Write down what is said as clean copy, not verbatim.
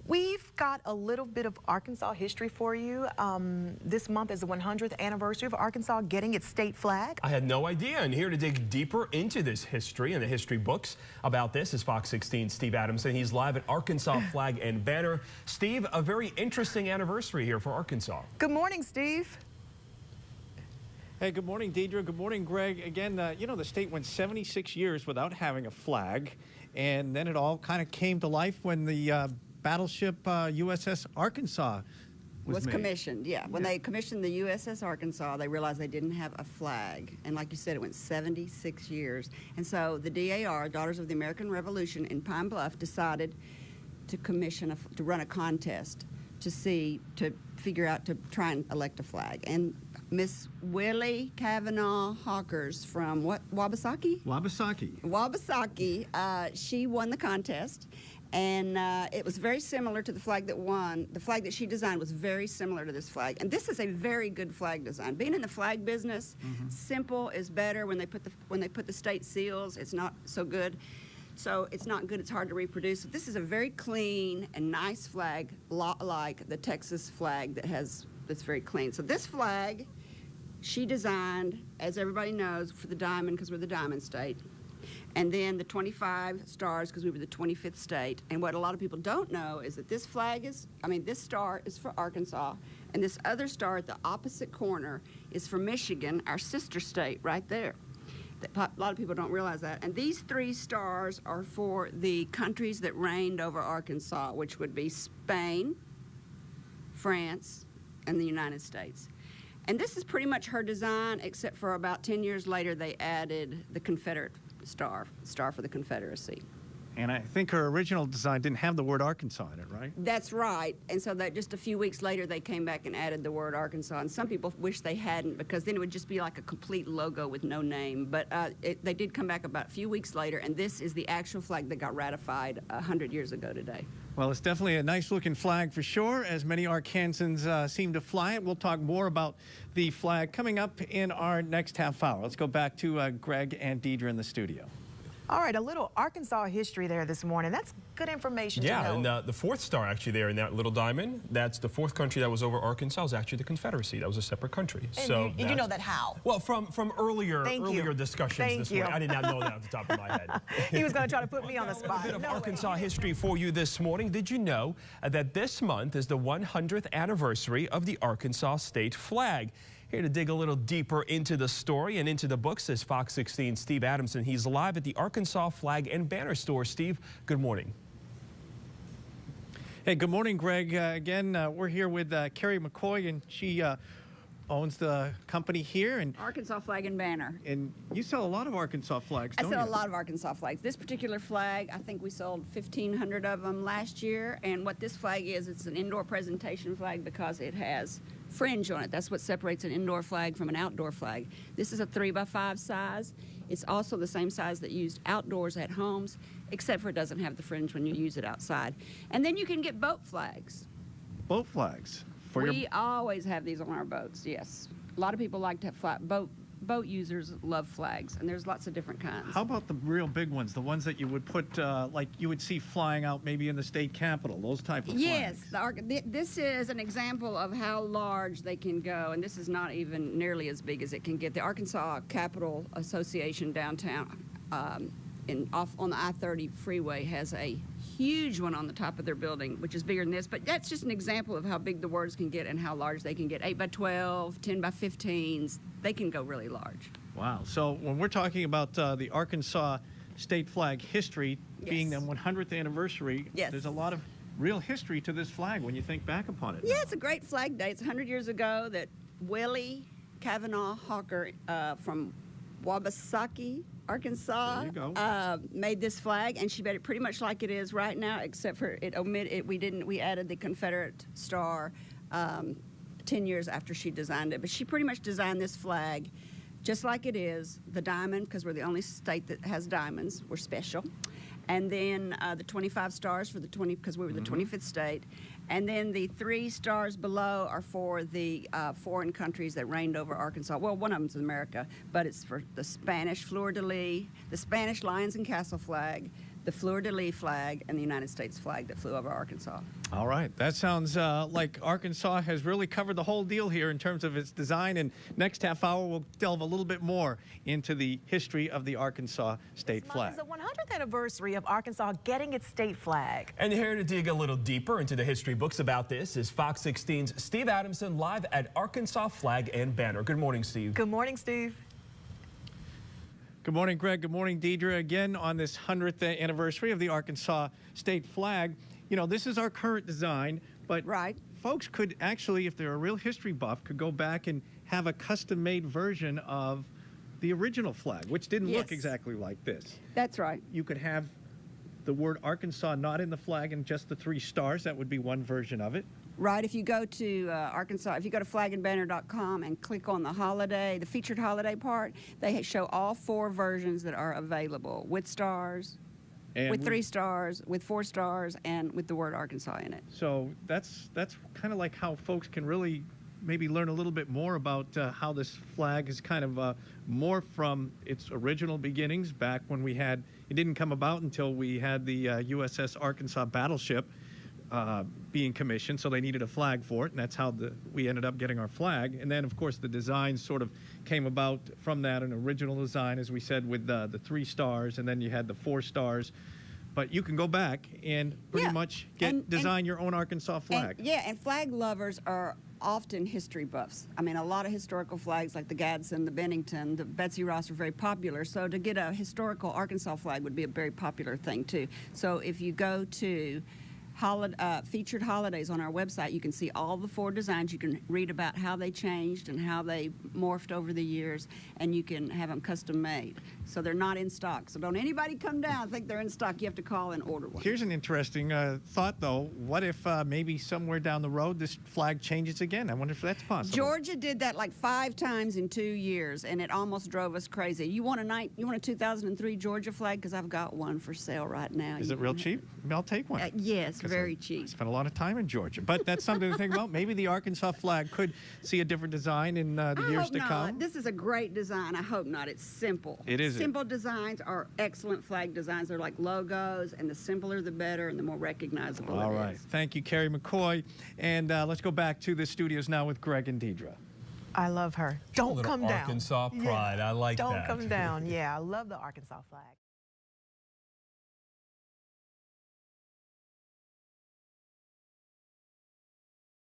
We've got a little bit of Arkansas history for you. This month is the 100th anniversary of Arkansas getting its state flag. I had no idea, and here to dig deeper into this history and the history books about this is Fox 16's Steve Adamson. He's live at Arkansas Flag and Banner. Steve, a very interesting anniversary here for Arkansas. Good morning, Steve. Hey, good morning, Deidre. Good morning, Greg. Again, you know, the state went 76 years without having a flag, and then it all kind of came to life when the battleship USS Arkansas was commissioned. When they commissioned the USS Arkansas, they realized they didn't have a flag. And like you said, it went 76 years. And so the DAR, Daughters of the American Revolution in Pine Bluff, decided to commission, to run a contest to figure out, to try and elect a flag. And Miss Willie Kavanaugh Hawkers from Wabasaki? Wabasaki, she won the contest. And it was very similar to the flag that won. The flag that she designed was very similar to this flag. And this is a very good flag design. Being in the flag business, simple is better. When they put the state seals, it's not so good. So it's not good, it's hard to reproduce. So this is a very clean and nice flag, a lot like the Texas flag that's very clean. So this flag, she designed, as everybody knows, for the diamond, because we're the diamond state. And then the 25 stars, because we were the 25th state. And what a lot of people don't know is that this this star is for Arkansas, and this other star at the opposite corner is for Michigan, our sister state right there. A lot of people don't realize that. And these three stars are for the countries that reigned over Arkansas, which would be Spain, France, and the United States. And this is pretty much her design, except for about 10 years later, they added the Confederate star for the Confederacy. And I think her original design didn't have the word Arkansas in it, right? That's right. And so that just a few weeks later, they came back and added the word Arkansas. And some people wish they hadn't, because then it would just be like a complete logo with no name. But they did come back about a few weeks later, and this is the actual flag that got ratified 100 years ago today. Well, it's definitely a nice-looking flag for sure, as many Arkansans seem to fly it. We'll talk more about the flag coming up in our next half hour. Let's go back to Greg and Deidre in the studio. All right, a little Arkansas history there this morning. That's good information to know. Yeah, and the fourth star actually there in that little diamond, that's the fourth country that was over Arkansas, was actually the Confederacy. That was a separate country. And so you know that how? Well, from earlier discussions this morning. I did not know that off the top of my head. He was going to try to put me on the spot. A bit of Arkansas history for you this morning. Did you know that this month is the 100th anniversary of the Arkansas state flag? Here to dig a little deeper into the story and into the books is Fox 16's Steve Adamson. He's live at the Arkansas Flag and Banner store. Steve, good morning. Hey, good morning, Greg. Again, we're here with Kerry McCoy, and she owns the company here. And Arkansas Flag and Banner. And you sell a lot of Arkansas flags, don't you? I sell a lot of Arkansas flags. This particular flag, I think we sold 1,500 of them last year. And what this flag is, it's an indoor presentation flag because it has fringe on it. That's what separates an indoor flag from an outdoor flag. This is a 3x5 size. It's also the same size that used outdoors at homes, except for it doesn't have the fringe when you use it outside. And then you can get boat flags. Boat flags? We always have these on our boats, yes. A lot of people like to have boat users love flags, and there's lots of different kinds. How about the real big ones, the ones that you would put, like you would see flying out maybe in the state capitol, those type of flags? Yes, this is an example of how large they can go, and this is not even nearly as big as it can get. The Arkansas Capitol Association downtown on the I-30 freeway has a huge one on the top of their building, which is bigger than this, but that's just an example of how big the words can get and how large they can get. 8x12, 10x15s, they can go really large. Wow. So when we're talking about the Arkansas state flag history being the 100th anniversary, there's a lot of real history to this flag when you think back upon it. Yeah, it's a great flag day. It's 100 years ago that Willie Kavanaugh Hawker from Wabasaki, Arkansas, made this flag, and she made it pretty much like it is right now, except for we added the Confederate star 10 years after she designed it. But she pretty much designed this flag just like it is, the diamond, because we're the only state that has diamonds. We're special. And then the 25 stars for the 20, because we were the 25th state. And then the 3 stars below are for the foreign countries that reigned over Arkansas. Well, one of them's America, but it's for the Spanish fleur-de-lis, the Spanish Lions and Castle flag, the fleur-de-lis flag, and the United States flag that flew over Arkansas. All right, that sounds like Arkansas has really covered the whole deal here in terms of its design. And next half hour, we'll delve a little bit more into the history of the Arkansas state flag. It's the 100th anniversary of Arkansas getting its state flag. And here to dig a little deeper into the history books about this is Fox 16's Steve Adamson live at Arkansas Flag and Banner. Good morning, Steve. Good morning, Steve. Good morning, Greg. Good morning, Deidre. Again, on this 100th anniversary of the Arkansas state flag, you know, this is our current design, but folks could actually, if they're a real history buff, could go back and have a custom-made version of the original flag, which didn't look exactly like this. That's right. You could have the word Arkansas not in the flag and just the 3 stars. That would be one version of it. Right. If you go to Arkansas, if you go to FlagandBanner.com and click on the holiday, the featured holiday part, they show all 4 versions that are available with stars, and with 3 stars, with 4 stars, and with the word Arkansas in it. So that's kind of like how folks can really maybe learn a little bit more about how this flag is kind of morphed from its original beginnings back when we had, it didn't come about until we had the USS Arkansas battleship being commissioned, so they needed a flag for it, and that's how we ended up getting our flag. And then, of course, the design sort of came about from that, an original design, as we said, with the 3 stars, and then you had the 4 stars. But you can go back and pretty much design your own Arkansas flag. And flag lovers are often history buffs. I mean, a lot of historical flags like the Gadsden, the Bennington, the Betsy Ross are very popular. So to get a historical Arkansas flag would be a very popular thing, too. So if you go to featured holidays on our website, you can see all the 4 designs. You can read about how they changed and how they morphed over the years, and you can have them custom made. So they're not in stock. So don't anybody come down and think they're in stock. You have to call and order one. Here's an interesting thought, though. What if maybe somewhere down the road this flag changes again? I wonder if that's possible. Georgia did that like 5 times in 2 years, and it almost drove us crazy. You want a 2003 Georgia flag? Because I've got one for sale right now. Is it real cheap? I'll take one. Yes, very cheap. I spent a lot of time in Georgia, but that's something to think about. Maybe the Arkansas flag could see a different design in the years to come. This is a great design. I hope not. It's simple. It is. Simple designs are excellent flag designs. They're like logos, and the simpler the better, and the more recognizable All it right. is. Thank you, Kerry McCoy. And let's go back to the studios now with Greg and Deidre. I love her. Don't come down. Arkansas pride. I like that. Don't come down. Yeah, I love the Arkansas flag.